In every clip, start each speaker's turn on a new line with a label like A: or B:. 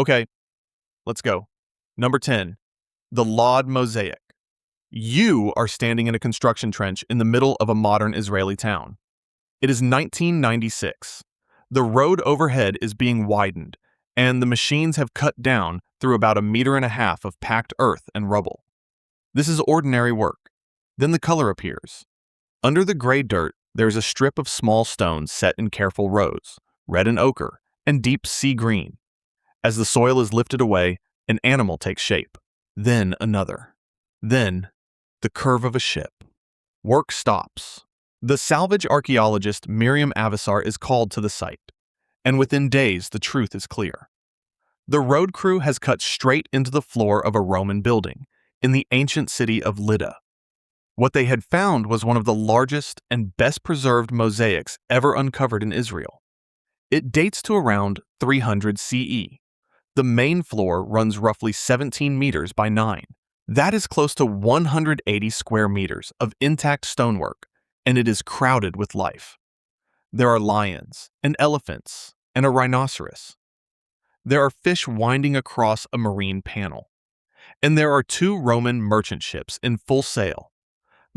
A: Okay, let's go. Number 10, the Lod Mosaic. You are standing in a construction trench in the middle of a modern Israeli town. It is 1996. The road overhead is being widened, and the machines have cut down through about 1.5 meters of packed earth and rubble. This is ordinary work. Then the color appears. Under the gray dirt, there is a strip of small stones set in careful rows, red and ochre, and deep sea green. As the soil is lifted away, an animal takes shape. Then another. Then the curve of a ship. Work stops. The salvage archaeologist Miriam Avasar is called to the site, and within days the truth is clear. The road crew has cut straight into the floor of a Roman building in the ancient city of Lydda. What they had found was one of the largest and best preserved mosaics ever uncovered in Israel. It dates to around 300 CE. The main floor runs roughly 17 meters by 9. That is close to 180 square meters of intact stonework, and it is crowded with life. There are lions and elephants and a rhinoceros. There are fish winding across a marine panel. And there are 2 Roman merchant ships in full sail,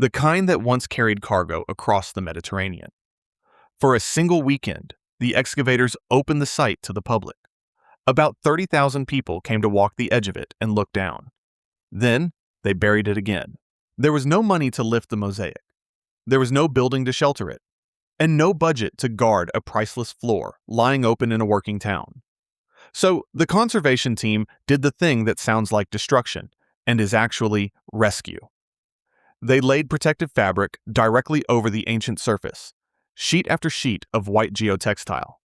A: the kind that once carried cargo across the Mediterranean. For a single weekend, the excavators opened the site to the public. About 30,000 people came to walk the edge of it and look down. Then, they buried it again. There was no money to lift the mosaic. There was no building to shelter it, and no budget to guard a priceless floor lying open in a working town. So, the conservation team did the thing that sounds like destruction and is actually rescue. They laid protective fabric directly over the ancient surface, sheet after sheet of white geotextile.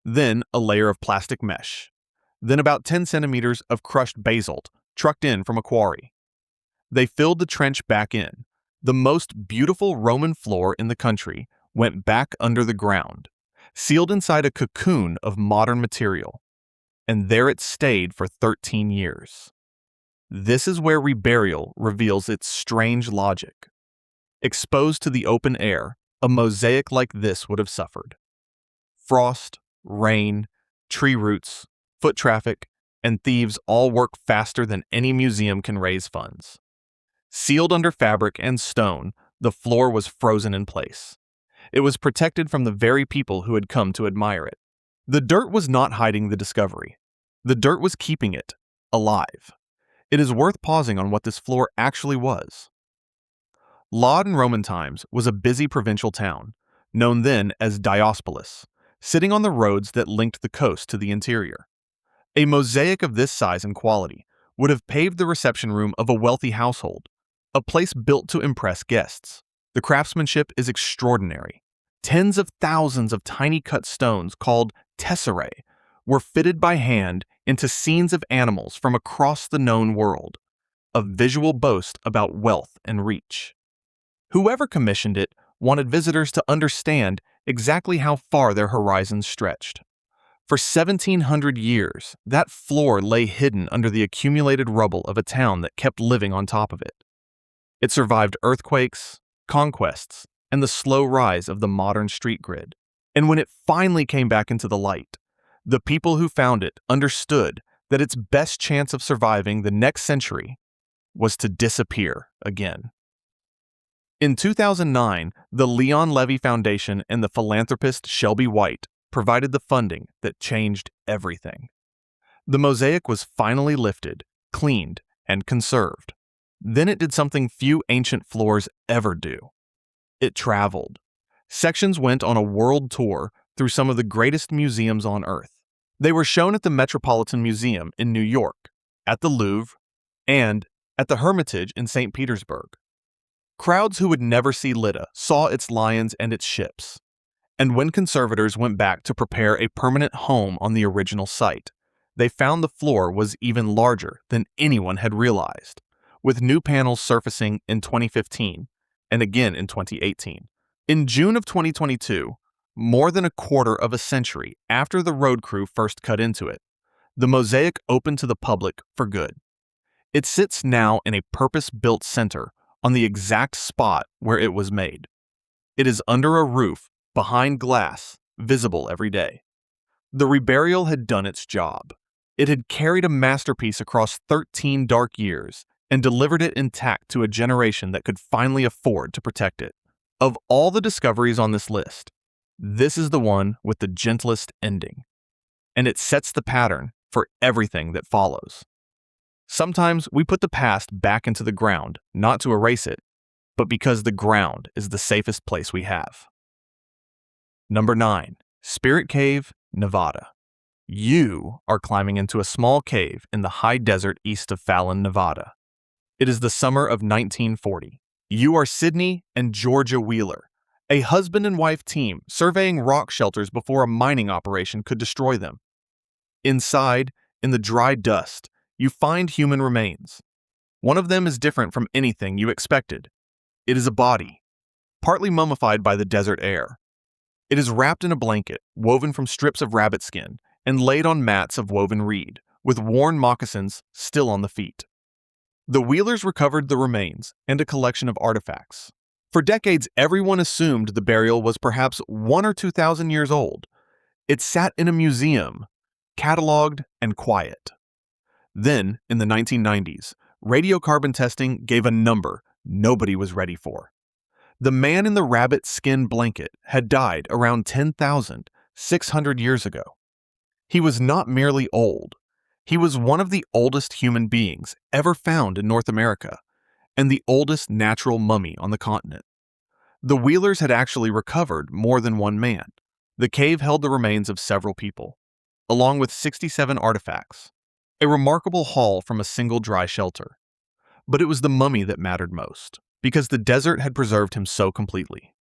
A: Then a layer of plastic mesh. Then about 10 centimeters of crushed basalt trucked in from a quarry. They filled the trench back in. The most beautiful Roman floor in the country went back under the ground, sealed inside a cocoon of modern material. And there it stayed for 13 years. This is where reburial reveals its strange logic. Exposed to the open air, a mosaic like this would have suffered. Frost, rain, tree roots, foot traffic, and thieves all work faster than any museum can raise funds. Sealed under fabric and stone, the floor was frozen in place. It was protected from the very people who had come to admire it. The dirt was not hiding the discovery. The dirt was keeping it alive. It is worth pausing on what this floor actually was. Lod in Roman times was a busy provincial town, known then as Diospolis, sitting on the roads that linked the coast to the interior. A mosaic of this size and quality would have paved the reception room of a wealthy household, a place built to impress guests. The craftsmanship is extraordinary. Tens of thousands of tiny cut stones called tesserae were fitted by hand into scenes of animals from across the known world, a visual boast about wealth and reach. Whoever commissioned it wanted visitors to understand exactly how far their horizons stretched. For 1,700 years, that floor lay hidden under the accumulated rubble of a town that kept living on top of it. It survived earthquakes, conquests, and the slow rise of the modern street grid. And when it finally came back into the light, the people who found it understood that its best chance of surviving the next century was to disappear again. In 2009, the Leon Levy Foundation and the philanthropist Shelby White provided the funding that changed everything. The mosaic was finally lifted, cleaned, and conserved. Then it did something few ancient floors ever do. It traveled. Sections went on a world tour through some of the greatest museums on Earth. They were shown at the Metropolitan Museum in New York, at the Louvre, and at the Hermitage in St. Petersburg. Crowds who would never see Lydda saw its lions and its ships. And when conservators went back to prepare a permanent home on the original site, they found the floor was even larger than anyone had realized, with new panels surfacing in 2015 and again in 2018. In June of 2022, more than a quarter of a century after the road crew first cut into it, the mosaic opened to the public for good. It sits now in a purpose-built center on the exact spot where it was made. It is under a roof, behind glass, visible every day. The reburial had done its job. It had carried a masterpiece across 13 dark years and delivered it intact to a generation that could finally afford to protect it. Of all the discoveries on this list, this is the one with the gentlest ending, and it sets the pattern for everything that follows. Sometimes we put the past back into the ground, not to erase it, but because the ground is the safest place we have. Number 9. Spirit Cave, Nevada. You are climbing into a small cave in the high desert east of Fallon, Nevada. It is the summer of 1940. You are Sydney and Georgia Wheeler, a husband and wife team surveying rock shelters before a mining operation could destroy them. Inside, in the dry dust, you find human remains. One of them is different from anything you expected. It is a body, partly mummified by the desert air. It is wrapped in a blanket woven from strips of rabbit skin and laid on mats of woven reed, with worn moccasins still on the feet. The Wheelers recovered the remains and a collection of artifacts. For decades, everyone assumed the burial was perhaps 1,000 or 2,000 years old. It sat in a museum, cataloged and quiet. Then, in the 1990s, radiocarbon testing gave a number nobody was ready for. The man in the rabbit skin blanket had died around 10,600 years ago. He was not merely old. He was one of the oldest human beings ever found in North America, and the oldest natural mummy on the continent. The Wheelers had actually recovered more than one man. The cave held the remains of several people, along with 67 artifacts, a remarkable haul from a single dry shelter. But it was the mummy that mattered most, because the desert had preserved him so completely.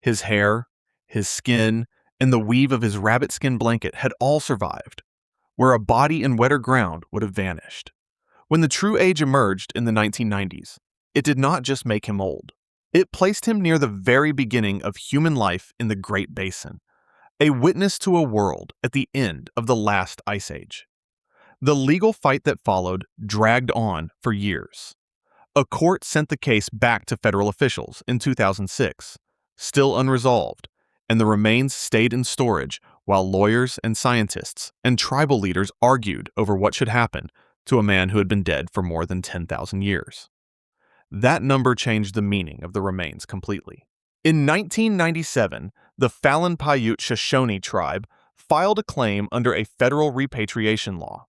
A: His hair, his skin, and the weave of his rabbit skin blanket had all survived, where a body in wetter ground would have vanished. When the true age emerged in the 1990s, it did not just make him old. It placed him near the very beginning of human life in the Great Basin, a witness to a world at the end of the last ice age. The legal fight that followed dragged on for years. A court sent the case back to federal officials in 2006, still unresolved, and the remains stayed in storage while lawyers and scientists and tribal leaders argued over what should happen to a man who had been dead for more than 10,000 years. That number changed the meaning of the remains completely. In 1997, the Fallon Paiute Shoshone tribe filed a claim under a federal repatriation law.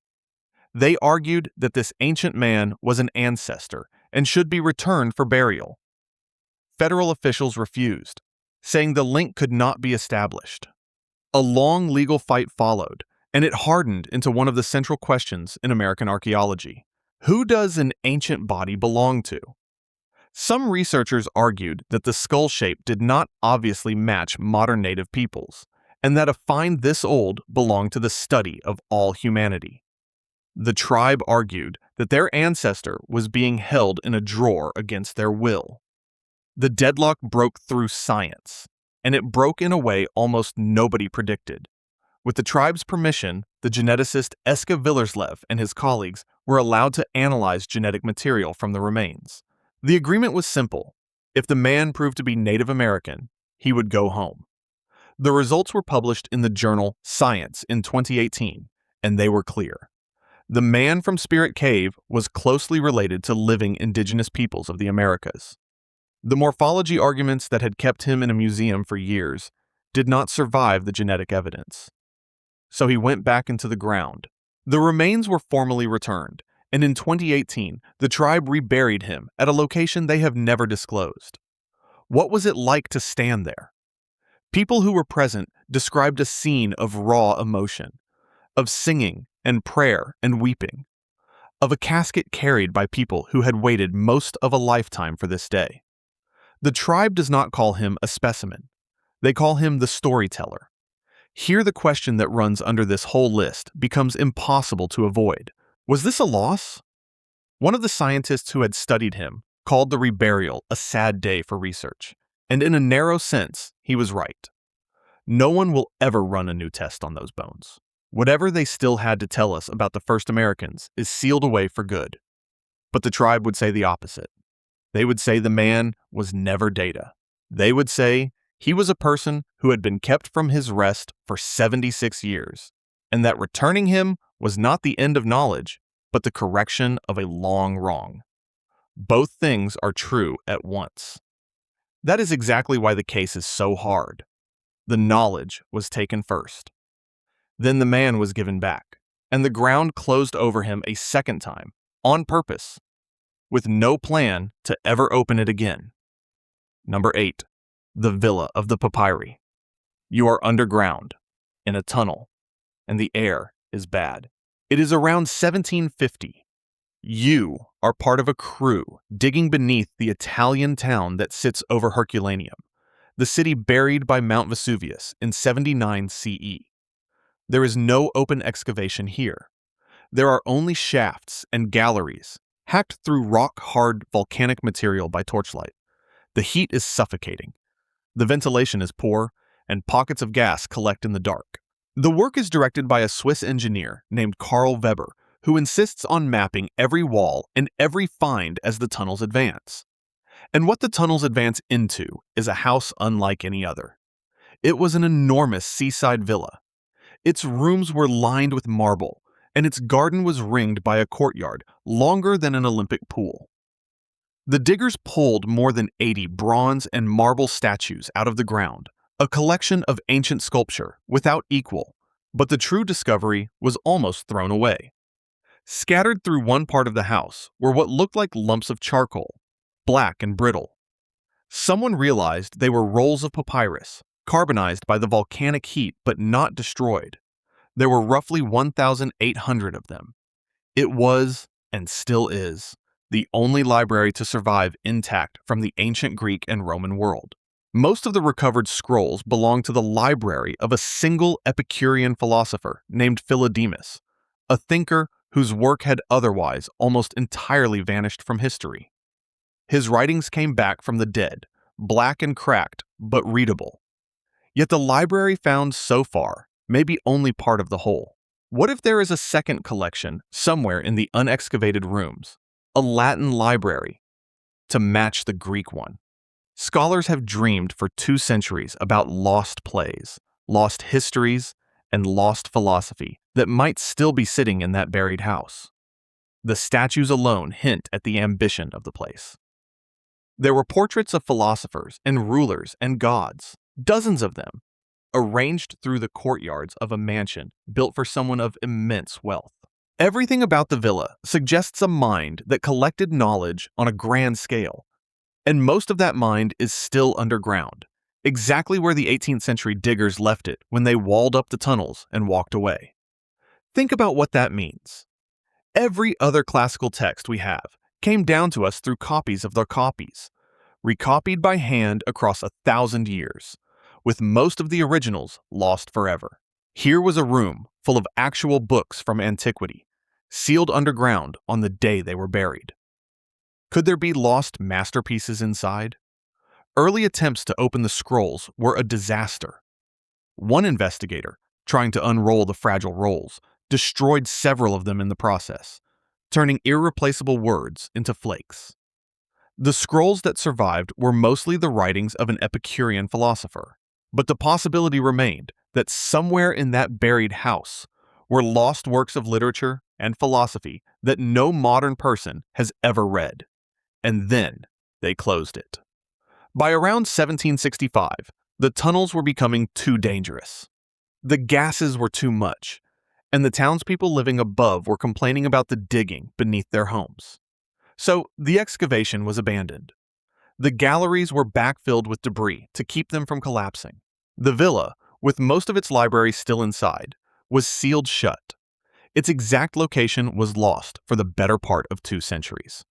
A: They argued that this ancient man was an ancestor and should be returned for burial. Federal officials refused, saying the link could not be established. A long legal fight followed, and it hardened into one of the central questions in American archaeology. Who does an ancient body belong to? Some researchers argued that the skull shape did not obviously match modern native peoples, and that a find this old belonged to the study of all humanity. The tribe argued that their ancestor was being held in a drawer against their will. The deadlock broke through science, and it broke in a way almost nobody predicted. With the tribe's permission, the geneticist Eske Villerslev and his colleagues were allowed to analyze genetic material from the remains. The agreement was simple. If the man proved to be Native American, he would go home. The results were published in the journal Science in 2018, and they were clear. The man from Spirit Cave was closely related to living indigenous peoples of the Americas. The morphology arguments that had kept him in a museum for years did not survive the genetic evidence. So he went back into the ground. The remains were formally returned, and in 2018, the tribe reburied him at a location they have never disclosed. What was it like to stand there? People who were present described a scene of raw emotion, of singing and prayer and weeping, of a casket carried by people who had waited most of a lifetime for this day. The tribe does not call him a specimen. They call him the storyteller. Here the question that runs under this whole list becomes impossible to avoid. Was this a loss? One of the scientists who had studied him called the reburial a sad day for research, and in a narrow sense, he was right. No one will ever run a new test on those bones. Whatever they still had to tell us about the first Americans is sealed away for good. But the tribe would say the opposite. They would say the man was never data. They would say he was a person who had been kept from his rest for 76 years, and that returning him was not the end of knowledge, but the correction of a long wrong. Both things are true at once. That is exactly why the case is so hard. The knowledge was taken first. Then the man was given back, and the ground closed over him a second time, on purpose, with no plan to ever open it again. Number 8. The Villa of the Papyri. You are underground, in a tunnel, and the air is bad. It is around 1750. You are part of a crew digging beneath the Italian town that sits over Herculaneum, the city buried by Mount Vesuvius in 79 CE. There is no open excavation here. There are only shafts and galleries, hacked through rock-hard volcanic material by torchlight. The heat is suffocating. The ventilation is poor, and pockets of gas collect in the dark. The work is directed by a Swiss engineer named Karl Weber, who insists on mapping every wall and every find as the tunnels advance. And what the tunnels advance into is a house unlike any other. It was an enormous seaside villa. Its rooms were lined with marble, and its garden was ringed by a courtyard longer than an Olympic pool. The diggers pulled more than 80 bronze and marble statues out of the ground, a collection of ancient sculpture without equal, but the true discovery was almost thrown away. Scattered through one part of the house were what looked like lumps of charcoal, black and brittle. Someone realized they were rolls of papyrus, carbonized by the volcanic heat but not destroyed. There were roughly 1,800 of them. It was, and still is, the only library to survive intact from the ancient Greek and Roman world. Most of the recovered scrolls belong to the library of a single Epicurean philosopher named Philodemus, a thinker whose work had otherwise almost entirely vanished from history. His writings came back from the dead, black and cracked, but readable. Yet the library found so far may be only part of the whole. What if there is a second collection somewhere in the unexcavated rooms, a Latin library, to match the Greek one? Scholars have dreamed for 2 centuries about lost plays, lost histories, and lost philosophy that might still be sitting in that buried house. The statues alone hint at the ambition of the place. There were portraits of philosophers and rulers and gods, dozens of them, arranged through the courtyards of a mansion built for someone of immense wealth. Everything about the villa suggests a mind that collected knowledge on a grand scale, and most of that mind is still underground, exactly where the 18th century diggers left it when they walled up the tunnels and walked away. Think about what that means. Every other classical text we have came down to us through copies of their copies, recopied by hand across 1,000 years, with most of the originals lost forever. Here was a room full of actual books from antiquity, sealed underground on the day they were buried. Could there be lost masterpieces inside? Early attempts to open the scrolls were a disaster. One investigator, trying to unroll the fragile rolls, destroyed several of them in the process, turning irreplaceable words into flakes. The scrolls that survived were mostly the writings of an Epicurean philosopher, but the possibility remained that somewhere in that buried house were lost works of literature and philosophy that no modern person has ever read. And then they closed it. By around 1765, the tunnels were becoming too dangerous. The gases were too much, and the townspeople living above were complaining about the digging beneath their homes. So the excavation was abandoned. The galleries were backfilled with debris to keep them from collapsing. The villa, with most of its library still inside, was sealed shut. Its exact location was lost for the better part of 2 centuries.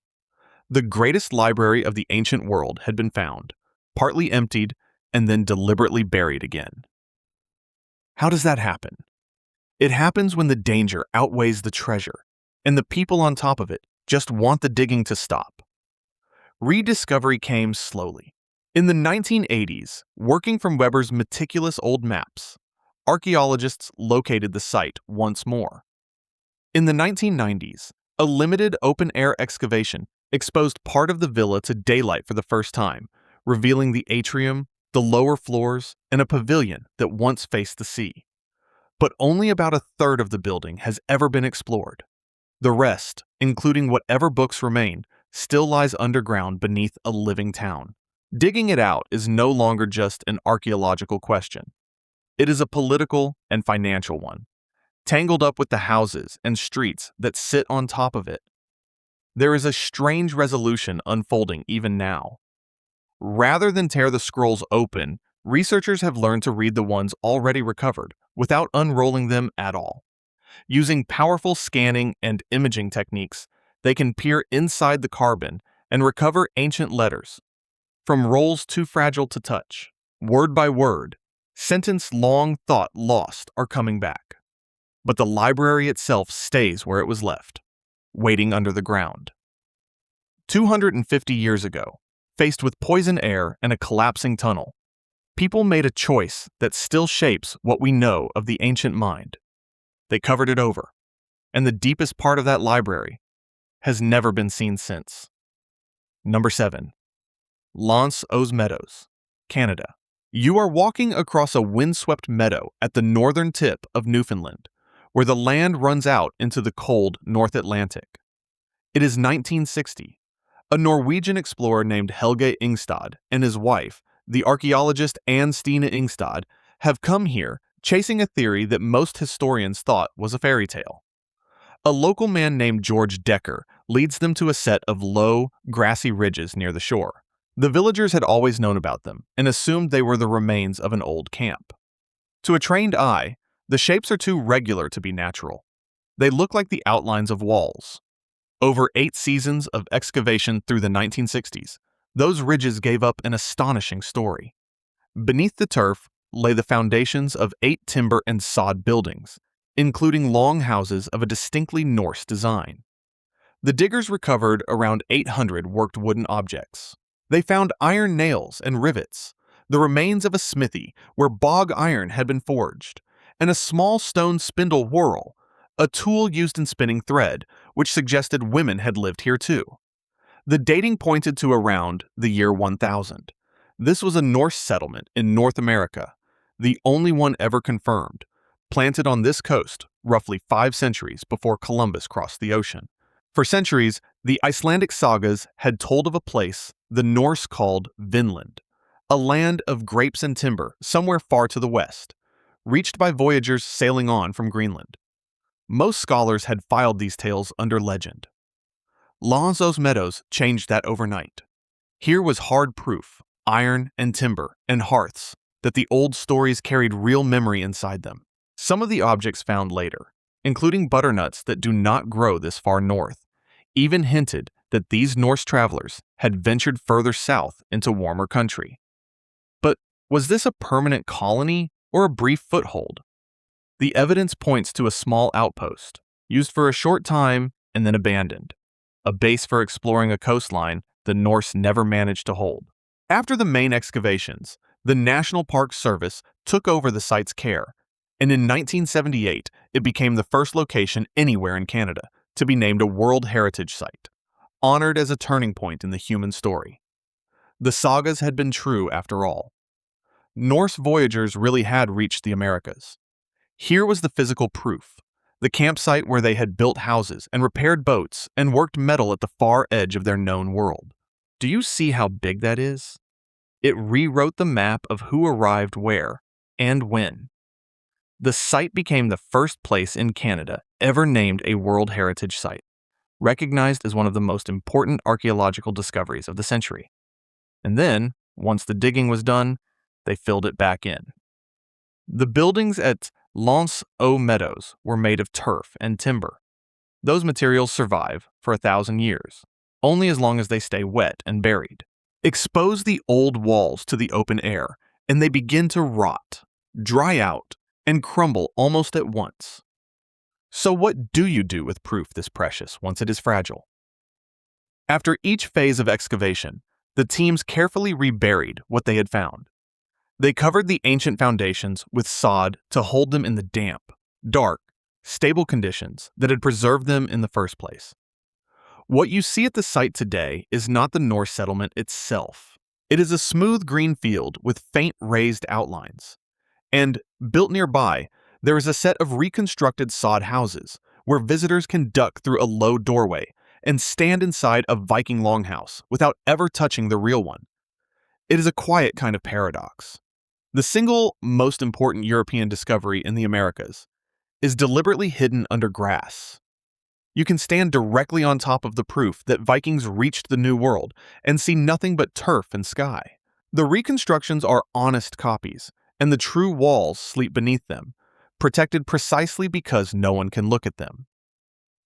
A: The greatest library of the ancient world had been found, partly emptied, and then deliberately buried again. How does that happen? It happens when the danger outweighs the treasure, and the people on top of it just want the digging to stop. Rediscovery came slowly. In the 1980s, working from Weber's meticulous old maps, archaeologists located the site once more. In the 1990s, a limited open-air excavation exposed part of the villa to daylight for the first time, revealing the atrium, the lower floors, and a pavilion that once faced the sea. but only about a third of the building has ever been explored. The rest, including whatever books remain, still lies underground beneath a living town. Digging it out is no longer just an archaeological question. It is a political and financial one, tangled up with the houses and streets that sit on top of it. There is a strange resolution unfolding even now. Rather than tear the scrolls open, researchers have learned to read the ones already recovered without unrolling them at all. Using powerful scanning and imaging techniques, they can peer inside the carbon and recover ancient letters. From rolls too fragile to touch, word by word, sentence long thought lost are coming back. But the library itself stays where it was left, waiting under the ground. 250 years ago, faced with poison air and a collapsing tunnel, people made a choice that still shapes what we know of the ancient mind. They covered it over, and the deepest part of that library has never been seen since. Number 7. Lod Meadows, Canada. You are walking across a windswept meadow at the northern tip of Newfoundland, where the land runs out into the cold North Atlantic. It is 1960. A Norwegian explorer named Helge Ingstad and his wife, the archaeologist Anne Stine Ingstad, have come here chasing a theory that most historians thought was a fairy tale. A local man named George Decker leads them to a set of low, grassy ridges near the shore. The villagers had always known about them and assumed they were the remains of an old camp. To a trained eye, the shapes are too regular to be natural. They look like the outlines of walls. Over 8 seasons of excavation through the 1960s, those ridges gave up an astonishing story. Beneath the turf lay the foundations of 8 timber and sod buildings, including long houses of a distinctly Norse design. The diggers recovered around 800 worked wooden objects. They found iron nails and rivets, the remains of a smithy where bog iron had been forged, and a small stone spindle whorl, a tool used in spinning thread, which suggested women had lived here too. The dating pointed to around the year 1000. This was a Norse settlement in North America, the only one ever confirmed, planted on this coast roughly 5 centuries before Columbus crossed the ocean. For centuries, the Icelandic sagas had told of a place the Norse called Vinland, a land of grapes and timber somewhere far to the west, reached by voyagers sailing on from Greenland. Most scholars had filed these tales under legend. Lod Meadows changed that overnight. Here was hard proof, iron and timber and hearths, that the old stories carried real memory inside them. Some of the objects found later, including butternuts that do not grow this far north, even hinted that these Norse travelers had ventured further south into warmer country. But was this a permanent colony or a brief foothold? The evidence points to a small outpost, used for a short time and then abandoned, a base for exploring a coastline the Norse never managed to hold. After the main excavations, the National Park Service took over the site's care, and in 1978 it became the first location anywhere in Canada to be named a World Heritage Site, honored as a turning point in the human story. The sagas had been true after all. Norse voyagers really had reached the Americas. Here was the physical proof, the campsite where they had built houses and repaired boats and worked metal at the far edge of their known world. Do you see how big that is? It rewrote the map of who arrived where and when. The site became the first place in Canada ever named a World Heritage Site, recognized as one of the most important archaeological discoveries of the century. And then, once the digging was done, they filled it back in. The buildings at Lod Meadows were made of turf and timber. Those materials survive for 1,000 years, only as long as they stay wet and buried. Expose the old walls to the open air, and they begin to rot, dry out, and crumble almost at once. So what do you do with proof this precious once it is fragile? After each phase of excavation, the teams carefully reburied what they had found. They covered the ancient foundations with sod to hold them in the damp, dark, stable conditions that had preserved them in the first place. What you see at the site today is not the Norse settlement itself. It is a smooth green field with faint raised outlines. And, built nearby, There is a set of reconstructed sod houses where visitors can duck through a low doorway and stand inside a Viking longhouse without ever touching the real one. It is a quiet kind of paradox. The single most important European discovery in the Americas is deliberately hidden under grass. You can stand directly on top of the proof that Vikings reached the New World and see nothing but turf and sky. The reconstructions are honest copies, and the true walls sleep beneath them, protected precisely because no one can look at them.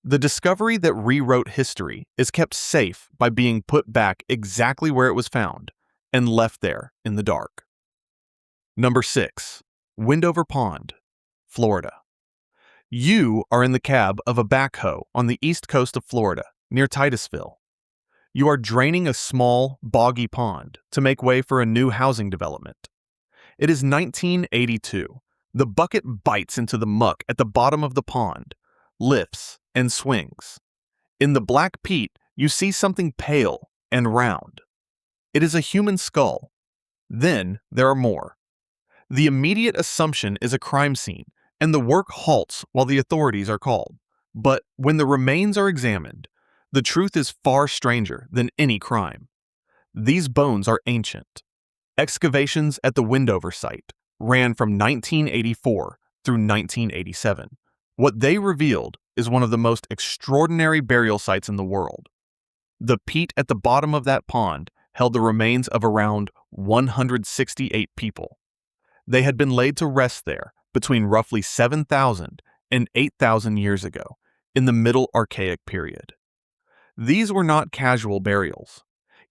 A: The discovery that rewrote history is kept safe by being put back exactly where it was found and left there in the dark. Number 6. Windover Pond, Florida. You are in the cab of a backhoe on the east coast of Florida, near Titusville. You are draining a small, boggy pond to make way for a new housing development. It is 1982. The bucket bites into the muck at the bottom of the pond, lifts, and swings. In the black peat, you see something pale and round. It is a human skull. Then there are more. The immediate assumption is a crime scene, and the work halts while the authorities are called. But when the remains are examined, the truth is far stranger than any crime. These bones are ancient. Excavations at the Windover site ran from 1984 through 1987. What they revealed is one of the most extraordinary burial sites in the world. The peat at the bottom of that pond held the remains of around 168 people. They had been laid to rest there between roughly 7,000 and 8,000 years ago, in the Middle Archaic period. These were not casual burials.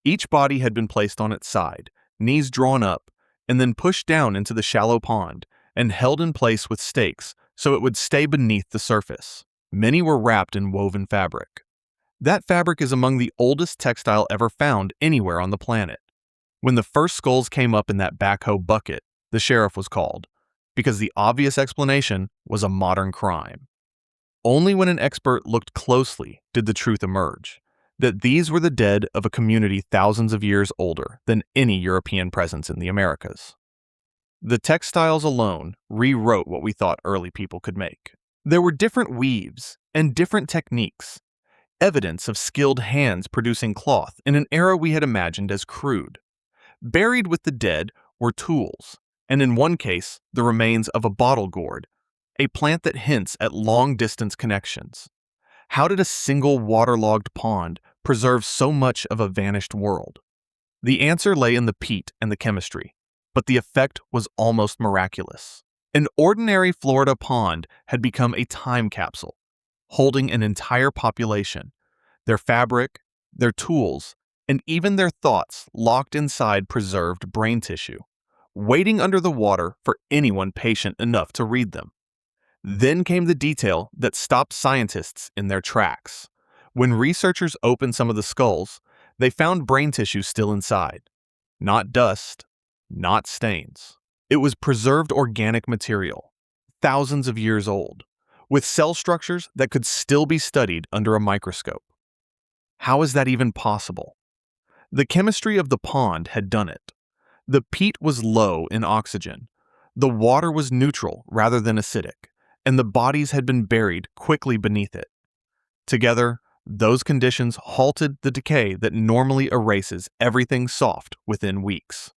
A: Each body had been placed on its side, knees drawn up, and then pushed down into the shallow pond and held in place with stakes so it would stay beneath the surface. Many were wrapped in woven fabric. That fabric is among the oldest textile ever found anywhere on the planet. When the first skulls came up in that backhoe bucket, the sheriff was called, because the obvious explanation was a modern crime. Only when an expert looked closely did the truth emerge, that these were the dead of a community thousands of years older than any European presence in the Americas. The textiles alone rewrote what we thought early people could make. There were different weaves and different techniques, evidence of skilled hands producing cloth in an era we had imagined as crude. Buried with the dead were tools, and in one case, the remains of a bottle gourd, a plant that hints at long-distance connections. How did a single waterlogged pond preserve so much of a vanished world? The answer lay in the peat and the chemistry, but the effect was almost miraculous. An ordinary Florida pond had become a time capsule, holding an entire population, their fabric, their tools, and even their thoughts locked inside preserved brain tissue, waiting under the water for anyone patient enough to read them. Then came the detail that stopped scientists in their tracks. When researchers opened some of the skulls, they found brain tissue still inside. Not dust, not stains. It was preserved organic material, thousands of years old, with cell structures that could still be studied under a microscope. How is that even possible? The chemistry of the pond had done it. The peat was low in oxygen. The water was neutral rather than acidic, and the bodies had been buried quickly beneath it. Together, those conditions halted the decay that normally erases everything soft within weeks.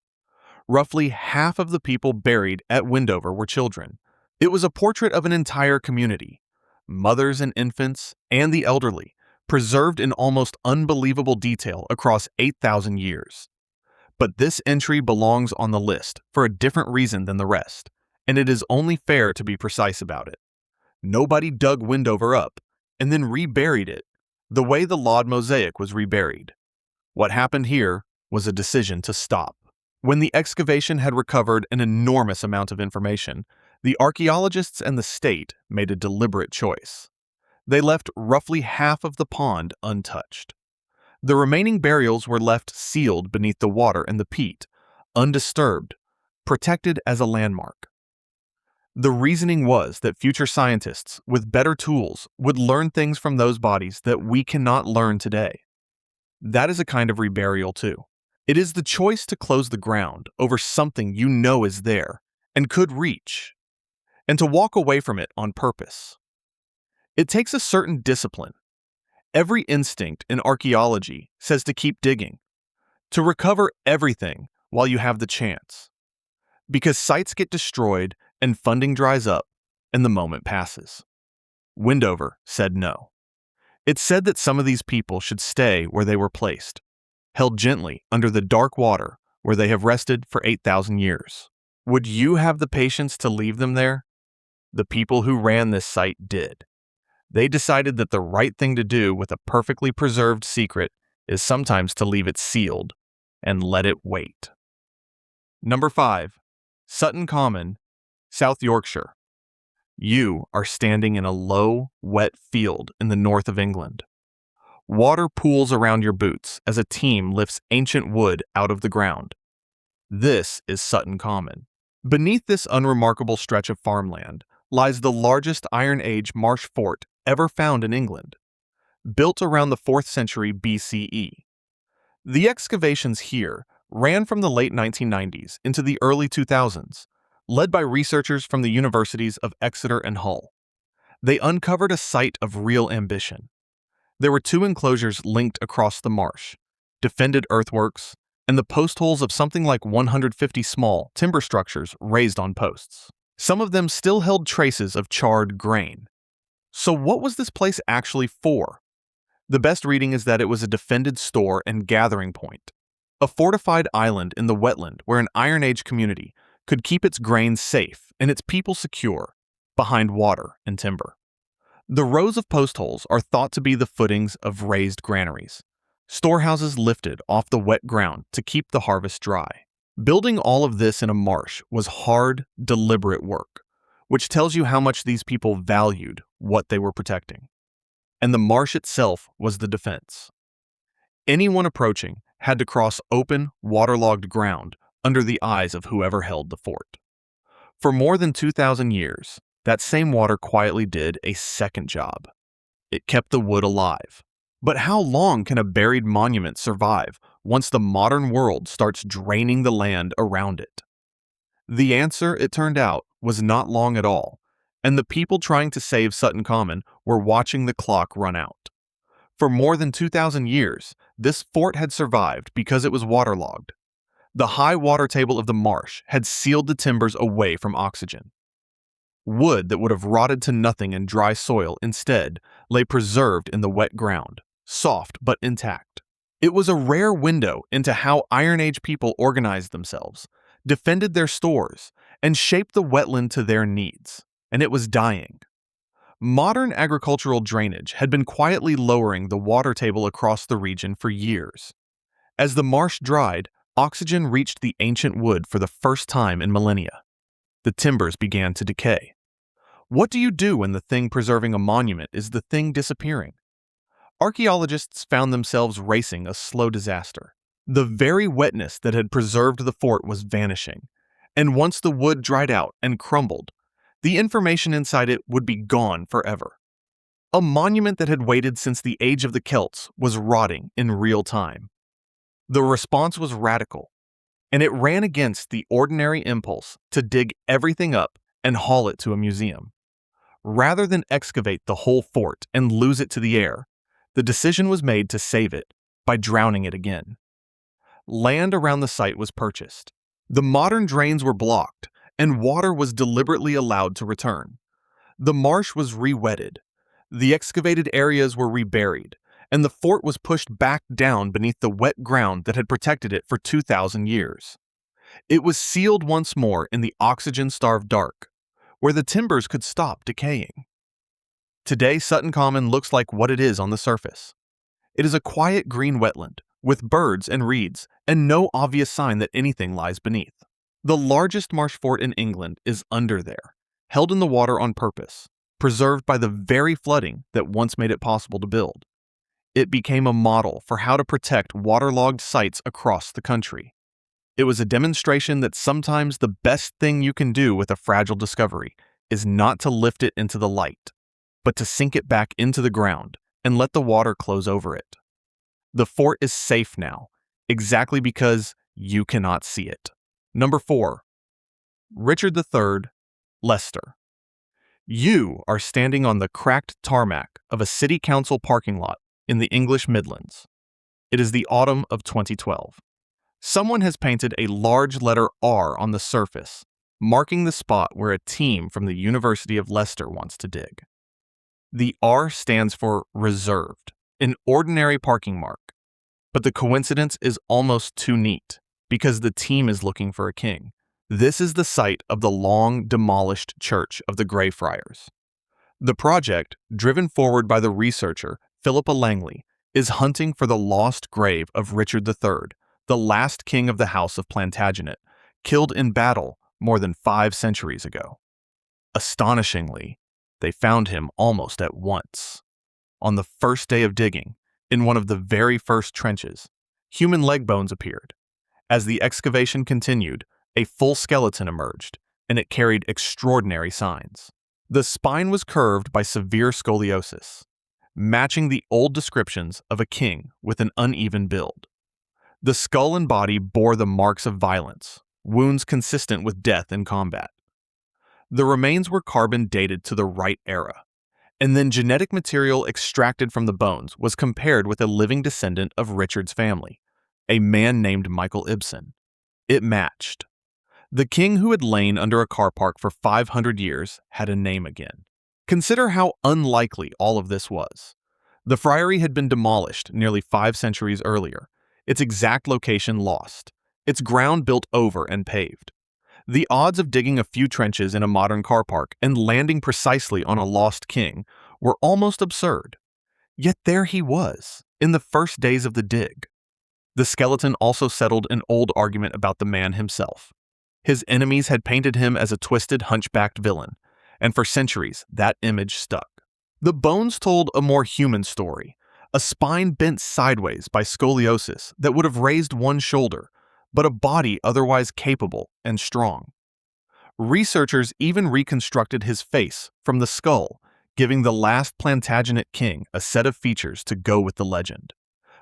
A: Roughly half of the people buried at Windover were children. It was a portrait of an entire community, mothers and infants and the elderly, preserved in almost unbelievable detail across 8,000 years. But this entry belongs on the list for a different reason than the rest, and it is only fair to be precise about it. Nobody dug Windover up and then reburied it the way the Lod Mosaic was reburied. What happened here was a decision to stop. When the excavation had recovered an enormous amount of information, the archaeologists and the state made a deliberate choice. They left roughly half of the pond untouched. The remaining burials were left sealed beneath the water and the peat, undisturbed, protected as a landmark. The reasoning was that future scientists, with better tools, would learn things from those bodies that we cannot learn today. That is a kind of reburial too. It is the choice to close the ground over something you know is there and could reach. and to walk away from it on purpose. It takes a certain discipline. Every instinct in archaeology says to keep digging, to recover everything while you have the chance. Because sites get destroyed and funding dries up and the moment passes. Windover said no. It said that some of these people should stay where they were placed, held gently under the dark water where they have rested for 8,000 years. Would you have the patience to leave them there? The people who ran this site did. They decided that the right thing to do with a perfectly preserved secret is sometimes to leave it sealed and let it wait. Number 5. Sutton Common, South Yorkshire. You are standing in a low, wet field in the north of England. Water pools around your boots as a team lifts ancient wood out of the ground. This is Sutton Common. Beneath this unremarkable stretch of farmland lies the largest Iron Age marsh fort ever found in England, built around the 4th century BCE. The excavations here ran from the late 1990s into the early 2000s, led by researchers from the universities of Exeter and Hull. They uncovered a site of real ambition. There were 2 enclosures linked across the marsh, defended earthworks, and the post holes of something like 150 small timber structures raised on posts. Some of them still held traces of charred grain. So what was this place actually for? The best reading is that it was a defended store and gathering point, a fortified island in the wetland where an Iron Age community could keep its grain safe and its people secure behind water and timber. The rows of post holes are thought to be the footings of raised granaries, storehouses lifted off the wet ground to keep the harvest dry. Building all of this in a marsh was hard, deliberate work, which tells you how much these people valued what they were protecting. And the marsh itself was the defense. Anyone approaching had to cross open, waterlogged ground under the eyes of whoever held the fort. For more than 2,000 years, that same water quietly did a second job. It kept the wood alive. But how long can a buried monument survive once the modern world starts draining the land around it? The answer, it turned out, was not long at all, and the people trying to save Sutton Common were watching the clock run out. For more than 2,000 years, this fort had survived because it was waterlogged. The high water table of the marsh had sealed the timbers away from oxygen. Wood that would have rotted to nothing in dry soil instead lay preserved in the wet ground, soft but intact. It was a rare window into how Iron Age people organized themselves, defended their stores, and shaped the wetland to their needs, and it was dying. Modern agricultural drainage had been quietly lowering the water table across the region for years. As the marsh dried, oxygen reached the ancient wood for the first time in millennia. The timbers began to decay. What do you do when the thing preserving a monument is the thing disappearing? Archaeologists found themselves racing a slow disaster. The very wetness that had preserved the fort was vanishing, and once the wood dried out and crumbled, the information inside it would be gone forever. A monument that had waited since the age of the Celts was rotting in real time. The response was radical, and it ran against the ordinary impulse to dig everything up and haul it to a museum. Rather than excavate the whole fort and lose it to the air, the decision was made to save it by drowning it again. Land around the site was purchased. The modern drains were blocked, and water was deliberately allowed to return. The marsh was re-wetted. The excavated areas were reburied, and the fort was pushed back down beneath the wet ground that had protected it for 2,000 years. It was sealed once more in the oxygen-starved dark, where the timbers could stop decaying. Today, Sutton Common looks like what it is on the surface. It is a quiet green wetland, with birds and reeds, and no obvious sign that anything lies beneath. The largest marsh fort in England is under there, held in the water on purpose, preserved by the very flooding that once made it possible to build. It became a model for how to protect waterlogged sites across the country. It was a demonstration that sometimes the best thing you can do with a fragile discovery is not to lift it into the light, but to sink it back into the ground and let the water close over it. The fort is safe now, exactly because you cannot see it. Number 4. Richard III, Leicester. You are standing on the cracked tarmac of a city council parking lot in the English Midlands. It is the autumn of 2012. Someone has painted a large letter R on the surface, marking the spot where a team from the University of Leicester wants to dig. The R stands for reserved, an ordinary parking mark. But the coincidence is almost too neat, because the team is looking for a king. This is the site of the long demolished Church of the Grey Friars. The project, driven forward by the researcher Philippa Langley, is hunting for the lost grave of Richard III, the last king of the House of Plantagenet, killed in battle more than 5 centuries ago. Astonishingly, they found him almost at once. On the first day of digging, in one of the very first trenches, human leg bones appeared. As the excavation continued, a full skeleton emerged, and it carried extraordinary signs. The spine was curved by severe scoliosis, matching the old descriptions of a king with an uneven build. The skull and body bore the marks of violence, wounds consistent with death in combat. The remains were carbon dated to the right era, and then genetic material extracted from the bones was compared with a living descendant of Richard's family, a man named Michael Ibsen. It matched. The king who had lain under a car park for 500 years had a name again. Consider how unlikely all of this was. The friary had been demolished nearly 5 centuries earlier, its exact location lost, its ground built over and paved. The odds of digging a few trenches in a modern car park and landing precisely on a lost king were almost absurd. Yet there he was, in the first days of the dig. The skeleton also settled an old argument about the man himself. His enemies had painted him as a twisted, hunchbacked villain, and for centuries that image stuck. The bones told a more human story, a spine bent sideways by scoliosis that would have raised one shoulder, but a body otherwise capable and strong. Researchers even reconstructed his face from the skull, giving the last Plantagenet king a set of features to go with the legend.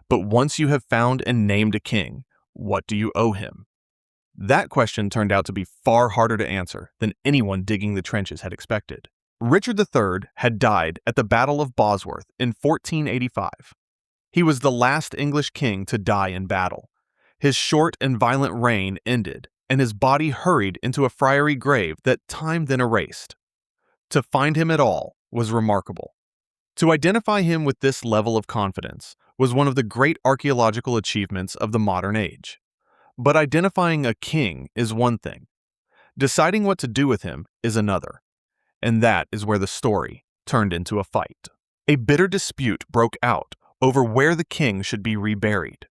A: But once you have found and named a king, what do you owe him? That question turned out to be far harder to answer than anyone digging the trenches had expected. Richard III had died at the Battle of Bosworth in 1485. He was the last English king to die in battle. His short and violent reign ended, and his body hurried into a friary grave that time then erased. To find him at all was remarkable. To identify him with this level of confidence was one of the great archaeological achievements of the modern age. But identifying a king is one thing. Deciding what to do with him is another. And that is where the story turned into a fight. A bitter dispute broke out over where the king should be reburied.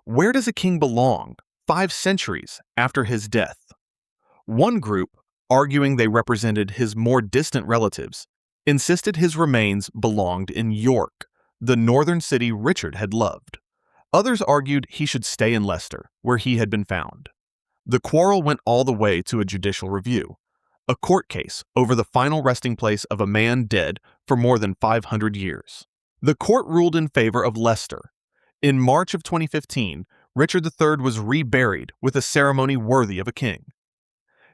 A: Where does a king belong 5 centuries after his death? One group, arguing they represented his more distant relatives, insisted his remains belonged in York, the northern city Richard had loved. Others argued he should stay in Leicester, where he had been found. The quarrel went all the way to a judicial review, a court case over the final resting place of a man dead for more than 500 years. The court ruled in favor of Leicester. In March of 2015, Richard III was reburied with a ceremony worthy of a king.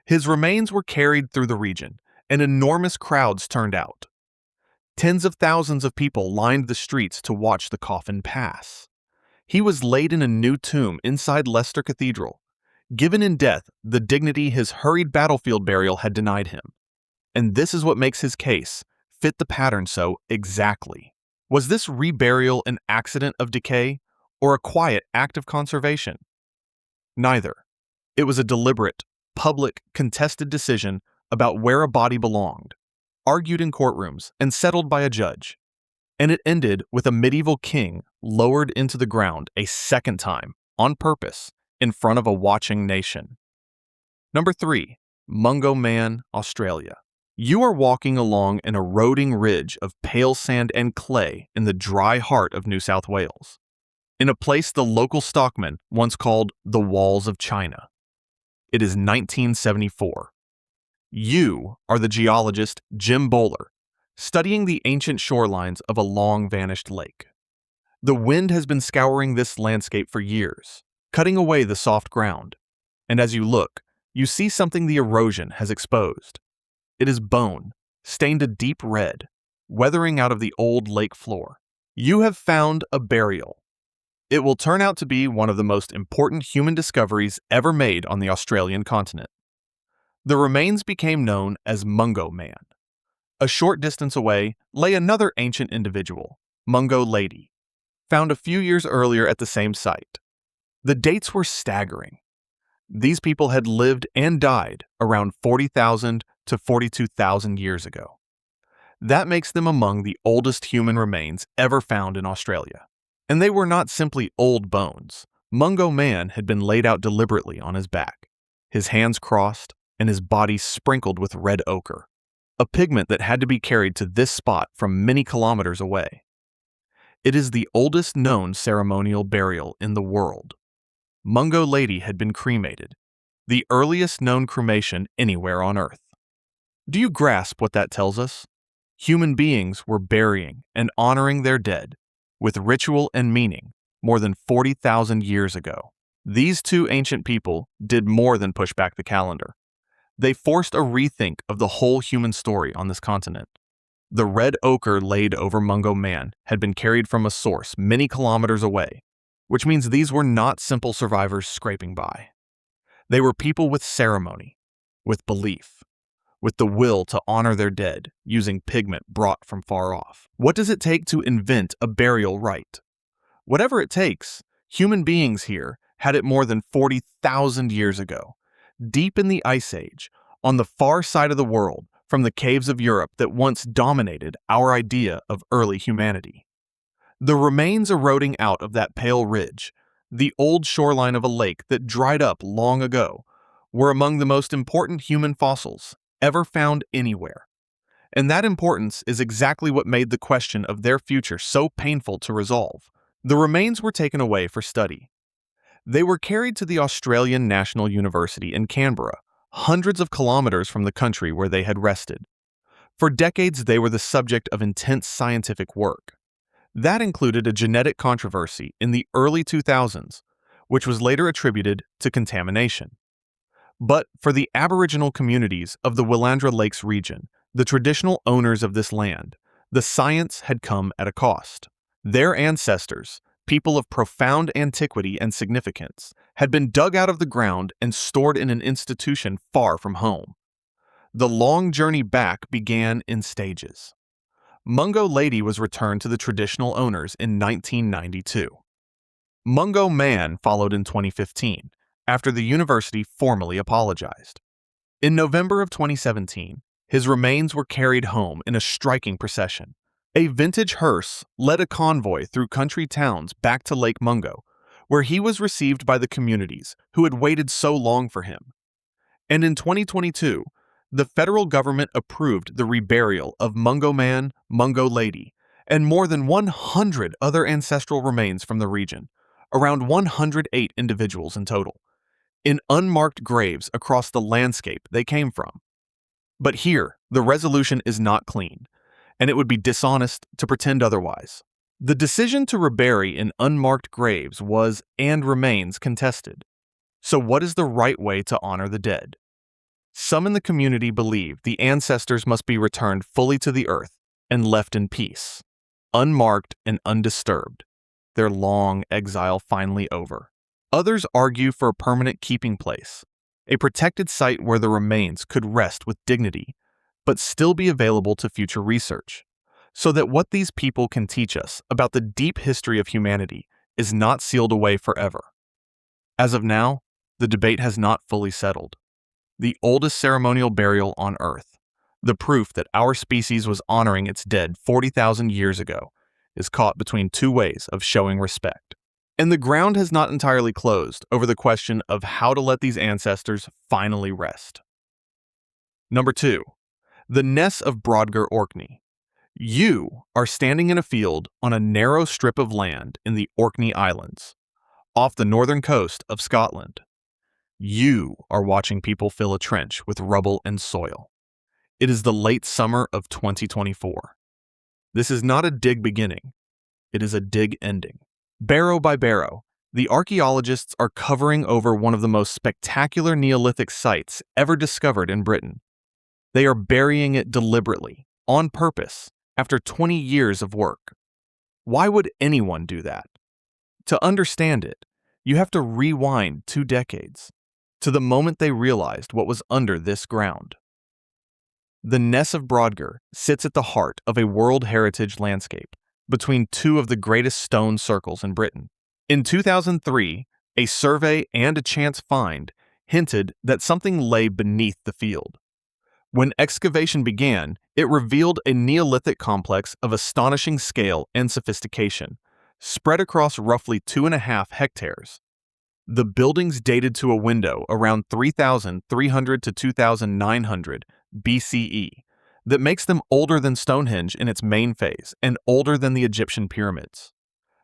A: His remains were carried through the region, and enormous crowds turned out. Tens of thousands of people lined the streets to watch the coffin pass. He was laid in a new tomb inside Leicester Cathedral, given in death the dignity his hurried battlefield burial had denied him. And this is what makes his case fit the pattern so exactly. Was this reburial an accident of decay or a quiet act of conservation? Neither. It was a deliberate, public, contested decision about where a body belonged, argued in courtrooms and settled by a judge. And it ended with a medieval king lowered into the ground a second time, on purpose, in front of a watching nation. Number 3. Mungo Man, Australia. You are walking along an eroding ridge of pale sand and clay in the dry heart of New South Wales, in a place the local stockmen once called the Walls of China. It is 1974. You are the geologist Jim Bowler, studying the ancient shorelines of a long-vanished lake. The wind has been scouring this landscape for years, cutting away the soft ground, and as you look, you see something the erosion has exposed. It is bone, stained a deep red, weathering out of the old lake floor. You have found a burial. It will turn out to be one of the most important human discoveries ever made on the Australian continent. The remains became known as Mungo Man. A short distance away lay another ancient individual, Mungo Lady, found a few years earlier at the same site. The dates were staggering. These people had lived and died around 40,000 to 42,000 years ago. That makes them among the oldest human remains ever found in Australia. And they were not simply old bones. Mungo Man had been laid out deliberately on his back, his hands crossed, and his body sprinkled with red ochre, a pigment that had to be carried to this spot from many kilometers away. It is the oldest known ceremonial burial in the world. Mungo Lady had been cremated, the earliest known cremation anywhere on Earth. Do you grasp what that tells us? Human beings were burying and honoring their dead with ritual and meaning more than 40,000 years ago. These two ancient people did more than push back the calendar. They forced a rethink of the whole human story on this continent. The red ochre laid over Mungo Man had been carried from a source many kilometers away, which means these were not simple survivors scraping by. They were people with ceremony, with belief, with the will to honor their dead using pigment brought from far off. What does it take to invent a burial rite? Whatever it takes, human beings here had it more than 40,000 years ago, deep in the Ice Age, on the far side of the world from the caves of Europe that once dominated our idea of early humanity. The remains eroding out of that pale ridge, the old shoreline of a lake that dried up long ago, were among the most important human fossils ever found anywhere. And that importance is exactly what made the question of their future so painful to resolve. The remains were taken away for study. They were carried to the Australian National University in Canberra, hundreds of kilometers from the country where they had rested. For decades, they were the subject of intense scientific work. That included a genetic controversy in the early 2000s, which was later attributed to contamination. But for the Aboriginal communities of the Willandra Lakes region, the traditional owners of this land, the science had come at a cost. Their ancestors, people of profound antiquity and significance, had been dug out of the ground and stored in an institution far from home. The long journey back began in stages. Mungo Lady was returned to the traditional owners in 1992. Mungo Man followed in 2015, after the university formally apologized. In November of 2017, his remains were carried home in a striking procession. A vintage hearse led a convoy through country towns back to Lake Mungo, where he was received by the communities who had waited so long for him. And in 2022, the federal government approved the reburial of Mungo Man, Mungo Lady, and more than 100 other ancestral remains from the region, around 108 individuals in total, in unmarked graves across the landscape they came from. But here, the resolution is not clean, and it would be dishonest to pretend otherwise. The decision to rebury in unmarked graves was and remains contested. So what is the right way to honor the dead? Some in the community believe the ancestors must be returned fully to the earth and left in peace, unmarked and undisturbed, their long exile finally over. Others argue for a permanent keeping place, a protected site where the remains could rest with dignity, but still be available to future research, so that what these people can teach us about the deep history of humanity is not sealed away forever. As of now, the debate has not fully settled. The oldest ceremonial burial on Earth, the proof that our species was honoring its dead 40,000 years ago, is caught between two ways of showing respect. And the ground has not entirely closed over the question of how to let these ancestors finally rest. Number 2. The Ness of Brodgar Orkney. You are standing in a field on a narrow strip of land in the Orkney Islands, off the northern coast of Scotland. You are watching people fill a trench with rubble and soil. It is the late summer of 2024. This is not a dig beginning, it is a dig ending. Barrow by barrow, the archaeologists are covering over one of the most spectacular Neolithic sites ever discovered in Britain. They are burying it deliberately, on purpose, after 20 years of work. Why would anyone do that? To understand it, you have to rewind 2 decades, to the moment they realized what was under this ground. The Ness of Brodgar sits at the heart of a World Heritage landscape, between two of the greatest stone circles in Britain. In 2003, a survey and a chance find hinted that something lay beneath the field. When excavation began, it revealed a Neolithic complex of astonishing scale and sophistication, spread across roughly 2.5 hectares. The buildings dated to a window around 3,300 to 2,900 BCE that makes them older than Stonehenge in its main phase and older than the Egyptian pyramids.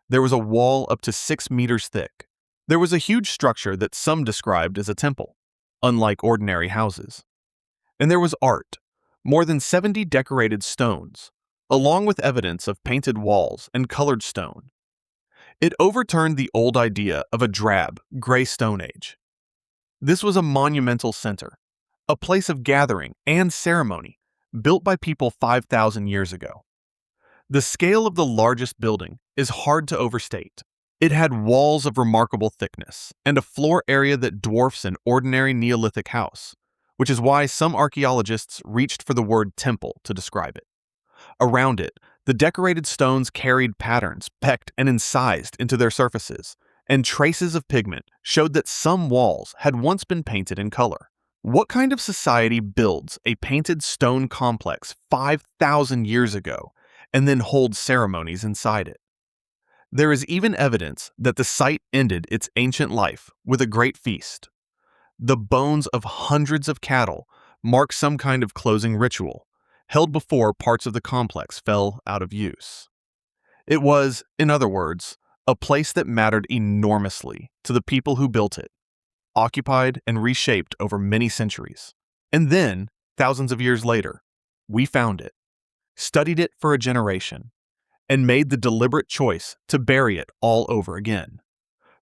A: There was a wall up to 6 meters thick. There was a huge structure that some described as a temple, unlike ordinary houses. And there was art, more than 70 decorated stones, along with evidence of painted walls and colored stone. It overturned the old idea of a drab, gray Stone Age. This was a monumental center, a place of gathering and ceremony built by people 5,000 years ago. The scale of the largest building is hard to overstate. It had walls of remarkable thickness and a floor area that dwarfs an ordinary Neolithic house, which is why some archaeologists reached for the word temple to describe it. Around it, the decorated stones carried patterns pecked and incised into their surfaces, and traces of pigment showed that some walls had once been painted in color. What kind of society builds a painted stone complex 5,000 years ago and then holds ceremonies inside it? There is even evidence that the site ended its ancient life with a great feast. The bones of hundreds of cattle mark some kind of closing ritual, held before parts of the complex fell out of use. It was, in other words, a place that mattered enormously to the people who built it, occupied and reshaped over many centuries. And then, thousands of years later, we found it, studied it for a generation, and made the deliberate choice to bury it all over again.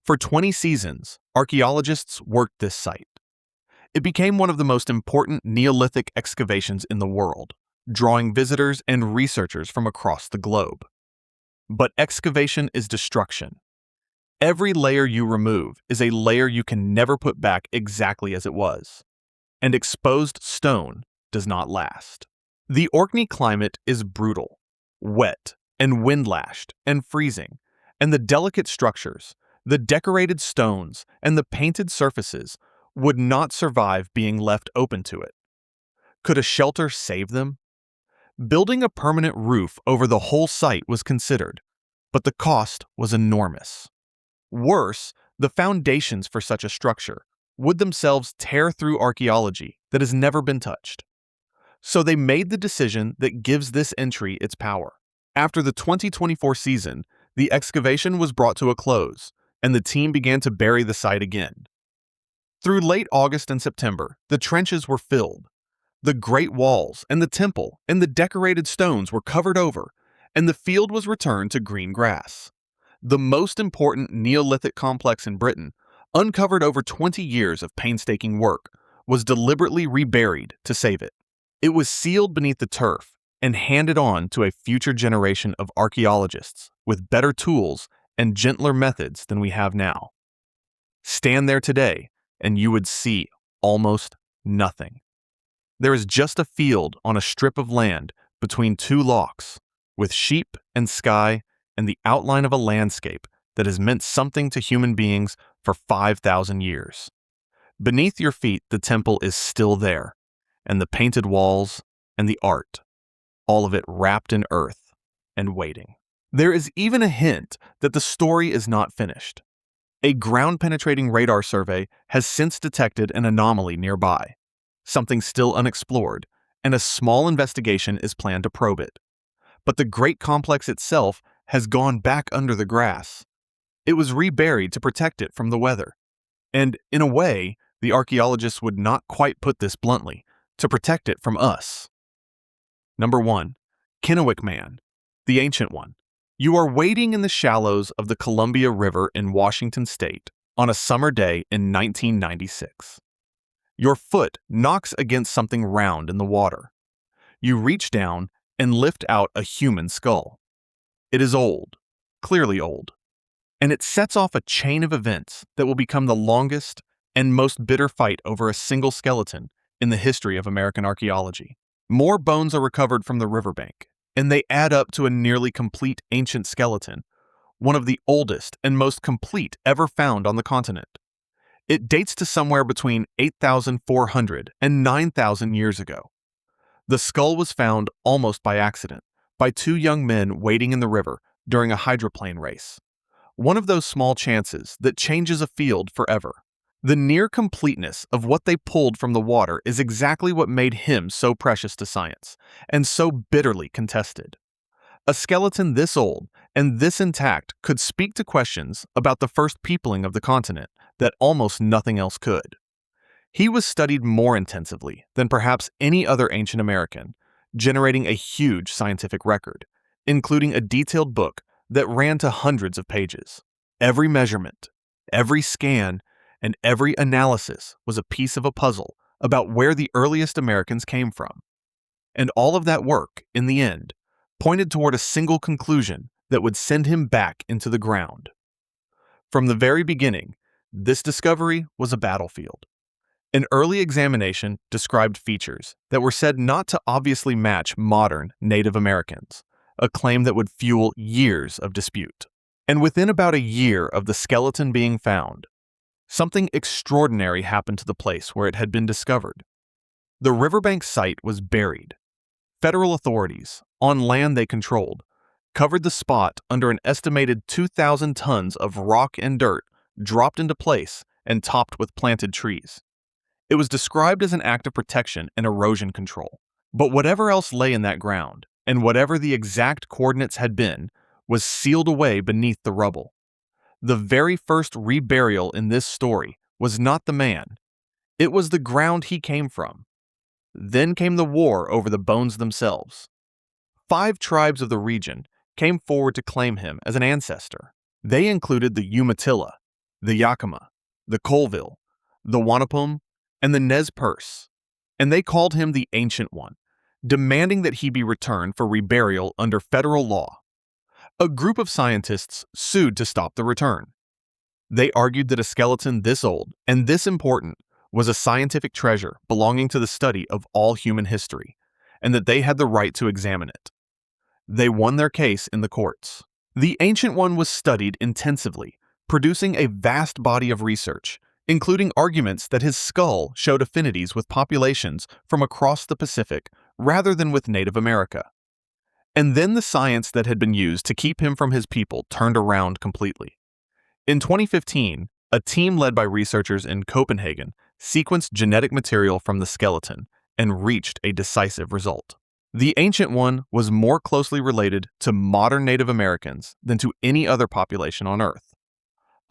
A: For 20 seasons, archaeologists worked this site. It became one of the most important Neolithic excavations in the world, drawing visitors and researchers from across the globe. But excavation is destruction. Every layer you remove is a layer you can never put back exactly as it was. And exposed stone does not last. The Orkney climate is brutal, wet, and wind-lashed, and freezing, and the delicate structures, the decorated stones, and the painted surfaces would not survive being left open to it. Could a shelter save them? Building a permanent roof over the whole site was considered, but the cost was enormous. Worse, the foundations for such a structure would themselves tear through archaeology that has never been touched. So they made the decision that gives this entry its power. After the 2024 season, the excavation was brought to a close, and the team began to bury the site again. Through late August and September, the trenches were filled. The great walls and the temple and the decorated stones were covered over, and the field was returned to green grass. The most important Neolithic complex in Britain, uncovered over 20 years of painstaking work, was deliberately reburied to save it. It was sealed beneath the turf and handed on to a future generation of archaeologists with better tools and gentler methods than we have now. Stand there today, and you would see almost nothing. There is just a field on a strip of land between two lochs, with sheep and sky and the outline of a landscape that has meant something to human beings for 5,000 years. Beneath your feet, the temple is still there, and the painted walls and the art, all of it wrapped in earth and waiting. There is even a hint that the story is not finished. A ground-penetrating radar survey has since detected an anomaly nearby, something still unexplored, and a small investigation is planned to probe it. But the great complex itself has gone back under the grass. It was reburied to protect it from the weather. And, in a way, the archaeologists would not quite put this bluntly, to protect it from us. Number 1. Kennewick Man, the Ancient One. You are wading in the shallows of the Columbia River in Washington State on a summer day in 1996. Your foot knocks against something round in the water. You reach down and lift out a human skull. It is old, clearly old, and it sets off a chain of events that will become the longest and most bitter fight over a single skeleton in the history of American archaeology. More bones are recovered from the riverbank, and they add up to a nearly complete ancient skeleton, one of the oldest and most complete ever found on the continent. It dates to somewhere between 8,400 and 9,000 years ago. The skull was found almost by accident by two young men wading in the river during a hydroplane race. One of those small chances that changes a field forever. The near completeness of what they pulled from the water is exactly what made him so precious to science and so bitterly contested. A skeleton this old and this intact could speak to questions about the first peopling of the continent that almost nothing else could. He was studied more intensively than perhaps any other ancient American, generating a huge scientific record, including a detailed book that ran to hundreds of pages. Every measurement, every scan, and every analysis was a piece of a puzzle about where the earliest Americans came from. And all of that work, in the end, pointed toward a single conclusion that would send him back into the ground. From the very beginning, this discovery was a battlefield. An early examination described features that were said not to obviously match modern Native Americans, a claim that would fuel years of dispute. And within about a year of the skeleton being found, something extraordinary happened to the place where it had been discovered. The riverbank site was buried. Federal authorities, on land they controlled, covered the spot under an estimated 2,000 tons of rock and dirt dropped into place and topped with planted trees. It was described as an act of protection and erosion control. But whatever else lay in that ground, and whatever the exact coordinates had been, was sealed away beneath the rubble. The very first reburial in this story was not the man. It was the ground he came from. Then came the war over the bones themselves. 5 tribes of the region came forward to claim him as an ancestor. They included the Umatilla, the Yakima, the Colville, the Wanapum, and the Nez Perce, and they called him the Ancient One, demanding that he be returned for reburial under federal law. A group of scientists sued to stop the return. They argued that a skeleton this old and this important was a scientific treasure belonging to the study of all human history, and that they had the right to examine it. They won their case in the courts. The Ancient One was studied intensively, producing a vast body of research, including arguments that his skull showed affinities with populations from across the Pacific rather than with Native America. And then the science that had been used to keep him from his people turned around completely. In 2015, a team led by researchers in Copenhagen sequenced genetic material from the skeleton and reached a decisive result. The Ancient One was more closely related to modern Native Americans than to any other population on Earth.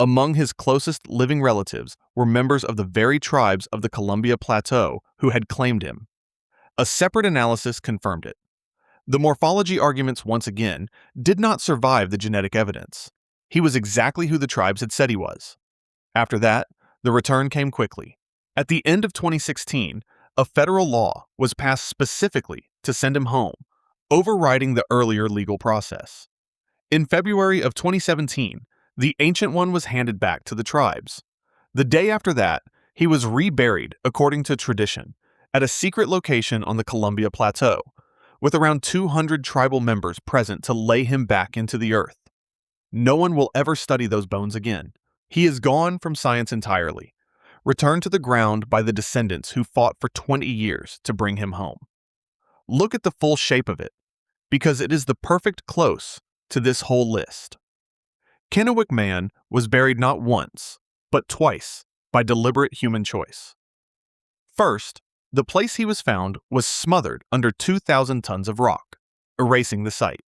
A: Among his closest living relatives were members of the very tribes of the Columbia Plateau who had claimed him. A separate analysis confirmed it. The morphology arguments, once again, did not survive the genetic evidence. He was exactly who the tribes had said he was. After that, the return came quickly. At the end of 2016, a federal law was passed specifically to send him home, overriding the earlier legal process. In February of 2017, the Ancient One was handed back to the tribes. The day after that, he was reburied, according to tradition, at a secret location on the Columbia Plateau, with around 200 tribal members present to lay him back into the earth. No one will ever study those bones again. He is gone from science entirely, returned to the ground by the descendants who fought for 20 years to bring him home. Look at the full shape of it, because it is the perfect close to this whole list. Kennewick Man was buried not once, but twice by deliberate human choice. First, the place he was found was smothered under 2,000 tons of rock, erasing the site.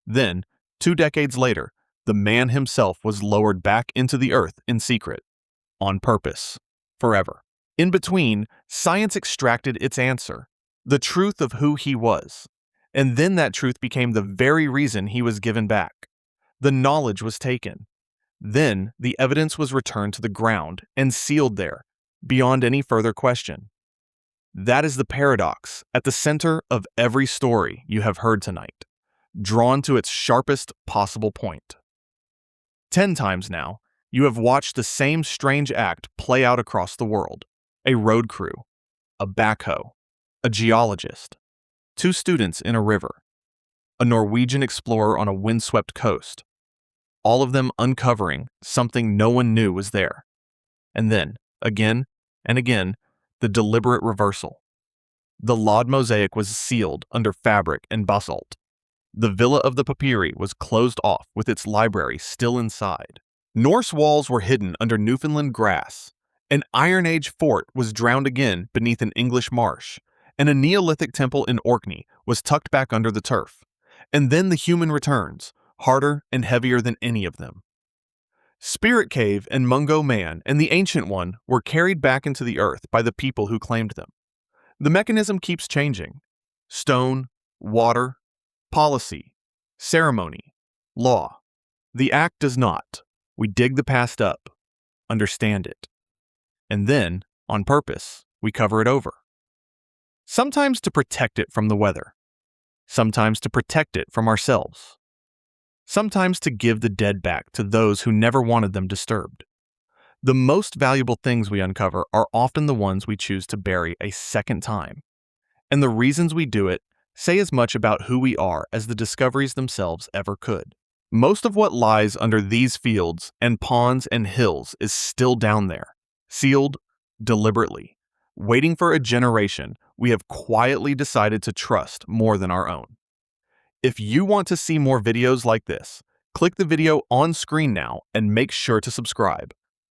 A: Then, 2 decades later, the man himself was lowered back into the earth in secret, on purpose, forever. In between, science extracted its answer, the truth of who he was, and then that truth became the very reason he was given back. The knowledge was taken. Then the evidence was returned to the ground and sealed there, beyond any further question. That is the paradox at the center of every story you have heard tonight, drawn to its sharpest possible point. 10 times now, you have watched the same strange act play out across the world. A road crew, a backhoe, a geologist, 2 students in a river, a Norwegian explorer on a windswept coast, all of them uncovering something no one knew was there. And then, again and again, the deliberate reversal. The Lod Mosaic was sealed under fabric and basalt. The villa of the Papyri was closed off with its library still inside. Norse walls were hidden under Newfoundland grass. An Iron Age fort was drowned again beneath an English marsh, and a Neolithic temple in Orkney was tucked back under the turf. And then the human returns, harder and heavier than any of them. Spirit Cave and Mungo Man and the Ancient One were carried back into the earth by the people who claimed them. The mechanism keeps changing. Stone, water, policy, ceremony, law. The act does not. We dig the past up, understand it. And then, on purpose, we cover it over. Sometimes to protect it from the weather. Sometimes to protect it from ourselves. Sometimes to give the dead back to those who never wanted them disturbed. The most valuable things we uncover are often the ones we choose to bury a second time. And the reasons we do it say as much about who we are as the discoveries themselves ever could. Most of what lies under these fields and ponds and hills is still down there, sealed deliberately, waiting for a generation we have quietly decided to trust more than our own. If you want to see more videos like this, click the video on screen now and make sure to subscribe.